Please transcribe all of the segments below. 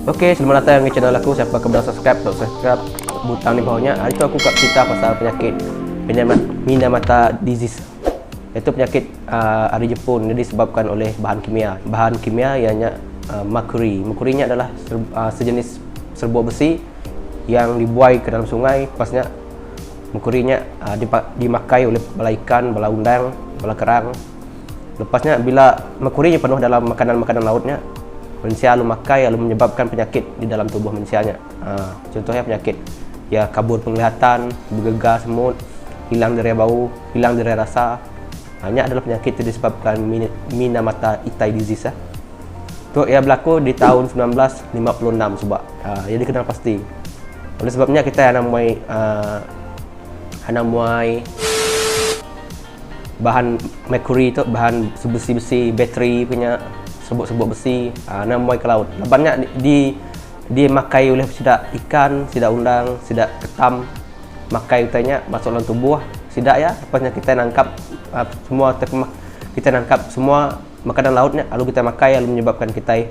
Oke, selamat datang di channel aku. Siapa yang belum subscribe, subscribe butang di bawahnya. Hari itu aku kat cerita pasal penyakit Minamata disease. Itu penyakit dari Jepun. Dia disebabkan oleh bahan kimia. Bahan kimia ianya merkuri. Merkurinya adalah sejenis serbuk besi yang dibuai ke dalam sungai. Pasnya merkurinya dimakai oleh bala ikan, bala undang, bala kerang. Lepasnya bila merkurinya penuh dalam makanan-makanan lautnya, manusia lalu makai lalu menyebabkan penyakit di dalam tubuh manusianya. Contohnya penyakit ya kabur penglihatan, bergegar semut, hilang daya bau, hilang daya rasa. Hanya adalah penyakit yang disebabkan Minamata Itai disease. Itu ia berlaku di tahun 1956 sebab ia dikenal pasti. Oleh sebabnya kita muai bahan merkuri itu, bahan besi-besi, bateri punya serbuk-serbuk besi, muai ke laut. Lebannya dimakai oleh sidak ikan, sidak undang, sidak ketam, makai utainya masuk dalam tubuh sidak ya. Lepasnya kita nangkap semua makanan lautnya, lalu kita makai lalu menyebabkan kita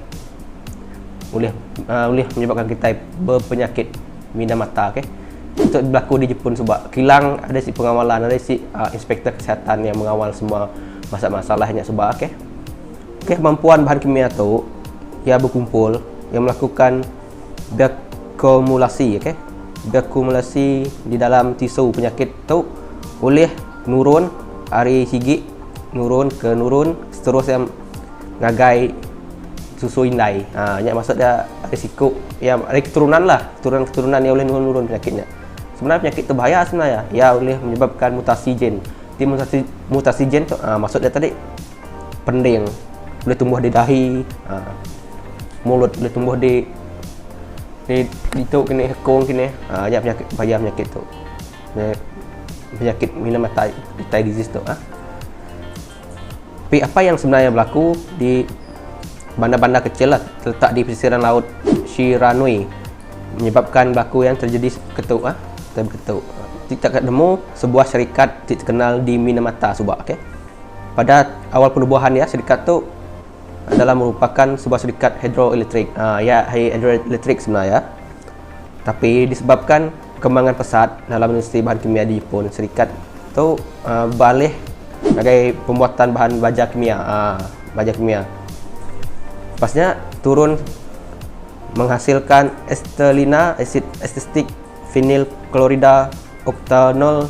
menyebabkan kita berpenyakit Minamata. Okey, itu berlaku di Jepun sebab kilang ada si pengawalan, ada si inspektor kesihatan yang mengawal semua masalahnya sebab. Okey, kemampuan bahan kimia itu ia berkumpul yang melakukan bioakumulasi. Okey, bioakumulasi di dalam tisu penyakit itu boleh nurun hari sigi, nurun seterusnya ngagai susu indai. Yang maksud dia risiko ya ada keturunan yang boleh nurun penyakitnya. Sebenarnya penyakit itu bahaya sebenarnya. Ia boleh menyebabkan mutasi gen. Di mutasi gen tu maksud dia tadi pending boleh tumbuh di dahi, mulut boleh tumbuh di itu kini hekung kini. Ya penyakit bahaya penyakit tu. Penyakit Minamata Itai disease tu. Tapi apa yang sebenarnya berlaku di bandar-bandar kecil lah, terletak di pesisiran laut Shiranui, menyebabkan berlaku yang terjadi ketuk. Kita ketemu sebuah syarikat terkenal di Minamata Subak. Okay? Pada awal penubuhan ya, syarikat tu adalah merupakan sebuah syarikat hidroelektrik. Hidroelektrik sebenarnya. Tapi disebabkan perkembangan pesat dalam industri bahan kimia di Jepun, syarikat tu beralih sebagai pembuatan bahan baja kimia. Lepasnya turun menghasilkan estelina, asid estetik, vinil klorida, oktanol,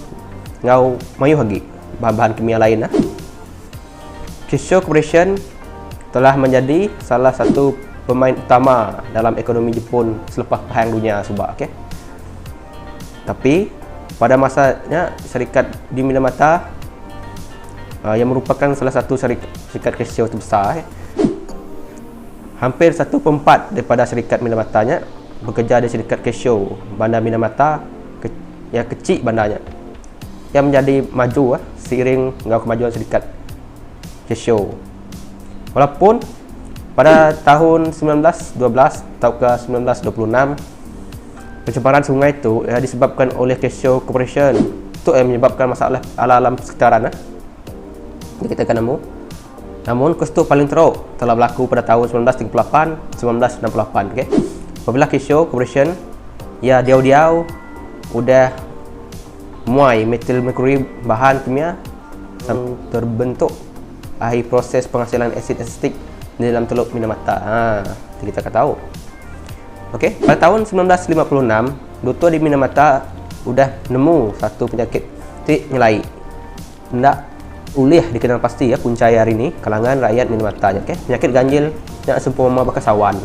ngau mayu lagi bahan-bahan kimia lain. Kissho Corporation telah menjadi salah satu pemain utama dalam ekonomi Jepun selepas Perang Dunia sebab. Okay? Tapi pada masanya syarikat di Minamata yang merupakan salah satu syarikat Kissho terbesar, hampir 1/4 daripada syarikat Minamatanya bekerja di syarikat Kissho. Bandar Minamata yang kecil bandarnya yang menjadi maju seiring dengan kemajuan syarikat Kissho. Walaupun pada tahun 1912 atau ke 1926 pencemaran sungai itu disebabkan oleh Kissho Corporation. Itu yang menyebabkan masalah alam sekitaran kita akan nemu. Namun kes itu paling teruk telah berlaku pada tahun 1938-1968. Okay? Apabila Kissho Corporation ya diau udah muai metil merkuri bahan kimia yang terbentuk akhir proses penghasilan asid estetik di dalam teluk Minamata. Kita akan tahu. Okey, pada tahun 1956, doktor di Minamata sudah nemu satu penyakit nyelai. Tidak boleh dikenal pasti ya punca hari ini kalangan rakyat Minamata. Okey, penyakit ganjil yang seumpama bakasawan.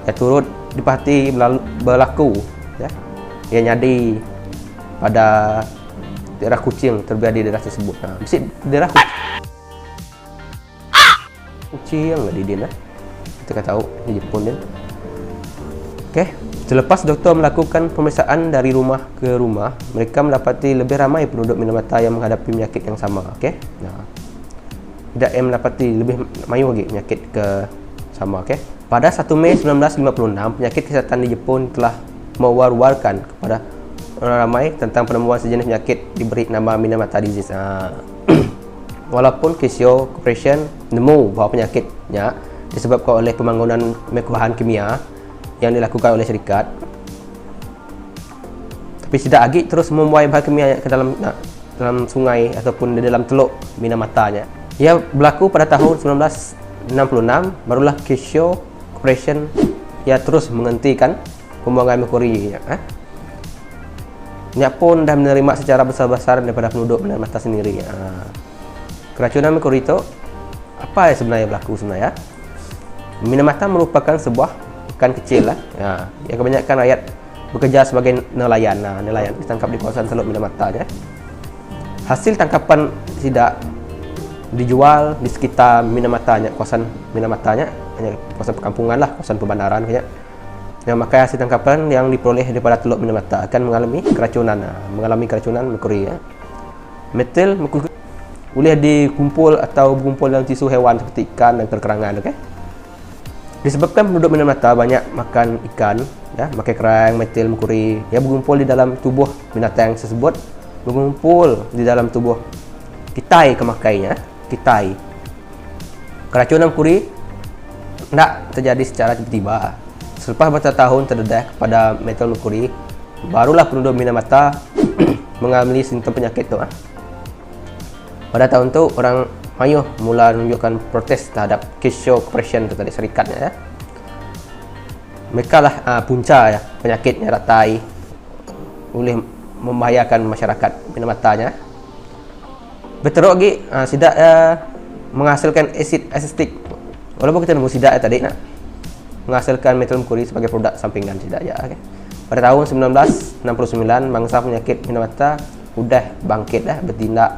Ya turut dipahati berlaku ya. Ia nyadi pada daerah kucing terjadi di daerah tersebut. Mesti daerah kucing enggak di dia. Kita kan tahu di Jepun dia. Okey, selepas doktor melakukan pemeriksaan dari rumah ke rumah, mereka mendapati lebih ramai penduduk Minamata yang menghadapi penyakit yang sama. Okey. Tidak yang mendapati lebih mayu lagi penyakit ke sama. Okey. Pada 1 Mei 1956, penyakit kesihatan di Jepun telah mewar-warkan kepada orang ramai tentang penemuan sejenis penyakit diberi nama Minamata disease. Walaupun Kissho Corporation nemu bahawa penyakitnya disebabkan oleh pembangunan bahan kimia yang dilakukan oleh syarikat. Tapi tidak lagi terus membuai bahan kimia ke dalam sungai ataupun di dalam teluk Minamatanya. Ia berlaku pada tahun 1966, barulah Keisho Corporation ia terus menghentikan pembuangan merkuri. Ia pun dah menerima secara besar-besaran daripada penduduk Minamata sendiri. Keracunan merkuri itu apa yang sebenarnya berlaku sebenarnya? Minamata merupakan sebuah ikan kecil lah. Yang kebanyakan rakyat bekerja sebagai nelayan. Nelayan ditangkap di kawasan teluk Minamata. Hasil tangkapan sidak dijual di sekitar Minamatanya, kawasan Minamatanya, kawasan perkampungan lah, kawasan perbandaran kayaknya. Yang maka hasil tangkapan yang diperoleh daripada teluk Minamata akan mengalami keracunan merkuri. Metil merkuri boleh dikumpul atau berkumpul dalam tisu hewan seperti ikan dan kerang. Disebabkan penduduk Minamata banyak makan ikan, makan kerang, metil merkuri, berkumpul di dalam tubuh binatang tersebut, berkumpul di dalam tubuh kitai kemakainya. Keracunan merkuri tidak terjadi secara tiba-tiba. Selepas bertahun-tahun terdedah kepada metil merkuri, barulah penduduk Minamata mengalami simptom penyakit itu. Pada tahun itu, orang Melayu mula menunjukkan protes terhadap Keisho Corporation itu tadi, syarikatnya. Mereka lah punca penyakitnya ratai, boleh membahayakan masyarakat Minamatanya. Berteruk lagi sidak menghasilkan asid asetik. Walaupun kita nemu sidak tadi menghasilkan metil merkuri sebagai produk sampingan sidak Pada tahun 1969, bangsa penyakit Minamata sudah bangkit bertindak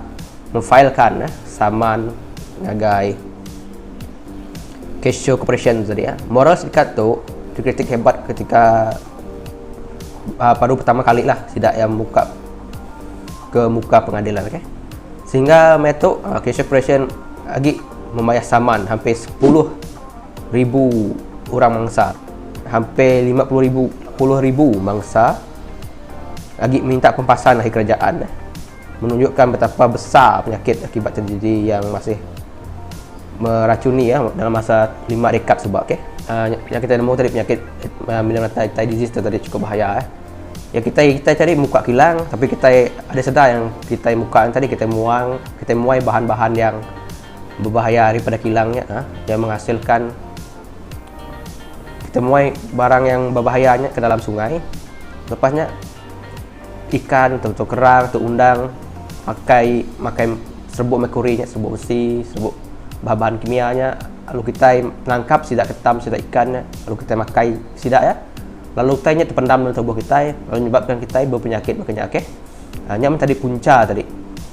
memfailkan saman ngagai Keisho Corporation tadi. Moral syarikat tu dikritik hebat ketika baru pertama kali lah sidak yang buka ke muka pengadilan. Sehingga metode Keisho Corporation lagi membayar saman hampir 10,000 orang mangsa, hampir 50,000 mangsa lagi minta pempasan dari kerajaan, menunjukkan betapa besar penyakit akibat terjadi yang masih meracuni dalam masa 5 dekad sebab yang kita nemu tadi penyakit Minamata disease tadi cukup bahaya. Kita cari muka kilang, tapi kita ada sedar yang kita muka tadi kita muai bahan-bahan yang berbahaya daripada kilangnya, yang menghasilkan kita muai barang yang berbahayanya ke dalam sungai. Lepasnya ikan, atau kerang, atau undang makai serbuk merkurinya, serbuk besi, serbuk bahan-bahan kimianya. Lalu kita menangkap sidak ketam, sidak ikannya, lalu kita makai sidak lalu kitanya terpendam dalam tubuh kita, lalu menyebabkan kita berpenyakit makanya. Hanya tadi punca tadi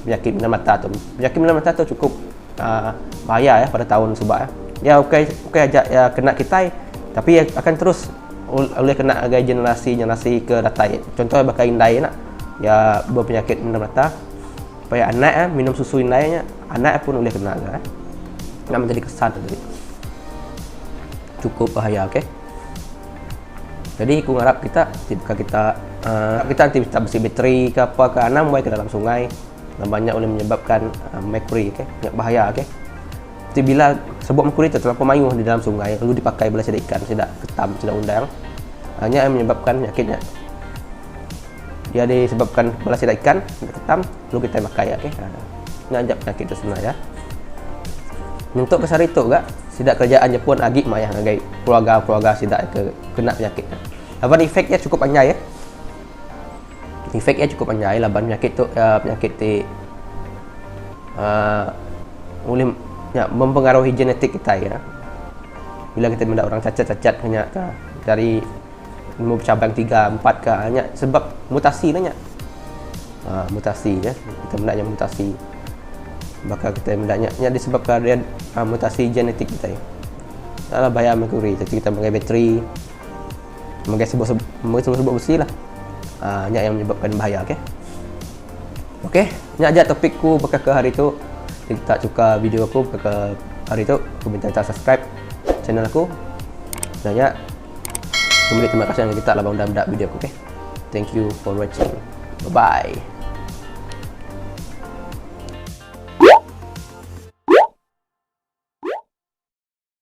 penyakit Minamata tu. Penyakit Minamata tu cukup bahaya pada tahun sebab okey aja kena kita, tapi akan terus oleh kena agak generasi ke datang. Contoh bakal indai berpenyakit Minamata, supaya anak minum susu indainya, anak pun boleh kena nak menjadi kesan tadi. Cukup bahaya. Jadi aku harap kita nanti bisa bersih bateri ke apa ke anam baik ke dalam sungai, dan banyak boleh menyebabkan merkuri, banyak bahaya. Jadi bila sebuah merkuri terlampau mayuh di dalam sungai lalu dipakai belah sidak ikan, sidak ketam, sidak undang, hanya yang menyebabkan penyakitnya. Dia disebabkan belah sidak ikan, sidak ketam, lalu kita pakai. Ini ajak penyakit itu sebenarnya. Untuk besar itu sidak kerajaan Jepun agak mayah ngagai keluarga sidak kena penyakit. Laban efeknya cukup panjang Efeknya cukup panjang laban penyakit tu boleh mempengaruhi genetik kita Bila kita mendak orang cacat hanya dari cabang 3, 4 hanya sebab mutasi mutasi kita mendaknya mutasi. Maka kita mendaknya disebabkan dia mutasi genetik kita Dalam bahaya merkuri. Jadi kita memakai bateri, memakai serbuk besi lah. Yang menyebabkan bahaya. Okey, ini aja topikku ke hari itu. Jika tak suka video aku ke hari itu, aku minta subscribe channel aku. Dan terima kasih yang kita lah bang video aku. Thank you for watching. Bye bye.